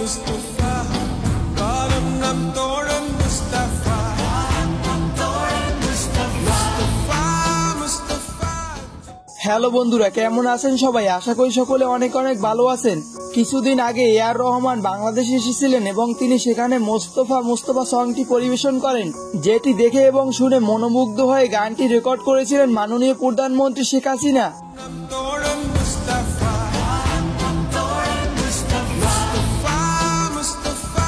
Mustafa, karam nam toran Mustafa, Mustafa, Mustafa. Hello বন্ধুরা, কেমন আছেন সবাই? আশা করি সকলে অনেক অনেক ভালো আছেন। কিছুদিন আগে এআর রহমান বাংলাদেশে এসেছিলেন এবং তিনি সেখানে মোস্তফা মোস্তফা সংটি পরিবেশন করেন, যেটি দেখে এবং শুনে মনোমুগ্ধ হয়ে গানটি রেকর্ড করেছিলেন মাননীয় প্রধানমন্ত্রী Sheikh Hasina. Toran Mustafa, Mustafa, Mustafa.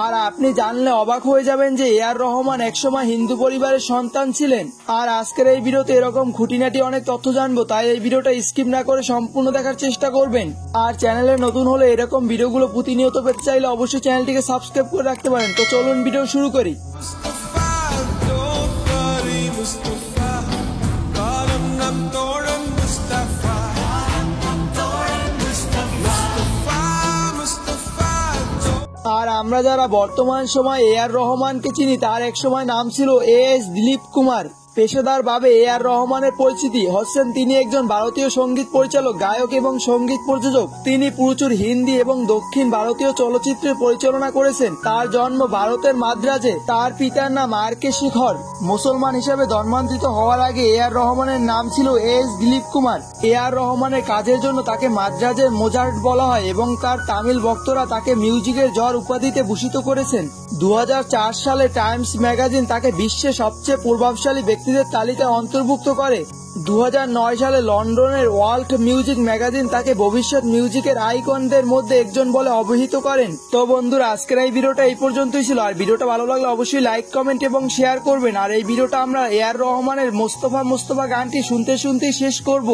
আর আপনি জানলে অবাক হয়ে যাবেন যে এআর রহমান একসময় হিন্দু পরিবারের সন্তান ছিলেন। আর আজকের এই ভিডিওতে এরকম খুঁটিনাটি অনেক তথ্য জানবো, তাই এই ভিডিওটা স্কিপ না করে সম্পূর্ণ দেখার চেষ্টা করবেন। আর চ্যানেলে নতুন হলে এরকম ভিডিওগুলো প্রতিনিয়ত পেতে চাইলে অবশ্যই চ্যানেলটিকে সাবস্ক্রাইব করে রাখতে পারেন। তো চলুন ভিডিও শুরু করি। Mustafa, Dokari Mustafa, karam nam toran Mustafa, Mustafa, Mustafa. আর আমরা যারা বর্তমান সময় এআর রহমানকে চিনি, তার এক সময় নাম ছিল এএস দিলীপ কুমার। পেশাদারভাবে এআর রহমানের পরিচিতি হচ্ছেন তিনি একজন ভারতীয় সঙ্গীত পরিচালক, গায়ক এবং সঙ্গীত প্রযোজক। তিনি প্রচুর হিন্দি এবং দক্ষিণ ভারতীয় চলচ্চিত্রের পরিচালনা করেছেন। তার জন্ম ভারতের মাদ্রাজে। তার পিতার নাম আর কে শেখর। মুসলমান হিসেবে ধর্মান্তরিত হওয়ার আগে এআর রহমানের নাম ছিল এস দিলীপ কুমার। এআর রহমানের কাজের জন্য তাকে মাদ্রাজের মোজার্ট বলা হয় এবং তার তামিল ভক্তরা তাকে মিউজিকের ঝড় উপাধিতে ভূষিত করেছেন। 2004 সালে টাইমস ম্যাগাজিন তাকে বিশ্বের সবচেয়ে প্রভাবশালী ব্যক্তিদের তালিকায় অন্তর্ভুক্ত করে। 2009 সালে লন্ডনের ওয়ার্ল্ড মিউজিক ম্যাগাজিন তাকে ভবিষ্যৎ মিউজিকের আইকনদের মধ্যে একজন বলে অভিহিত করেন। তো বন্ধুরা, আজকের এই ভিডিওটা এই পর্যন্তই ছিল। আর ভিডিওটা ভালো লাগলে অবশ্যই লাইক, কমেন্ট এবং শেয়ার করবেন। আর এই ভিডিওটা আমরা এআর রহমানের মোস্তফা মোস্তফা গানটি শুনতে শুনতেই শেষ করব।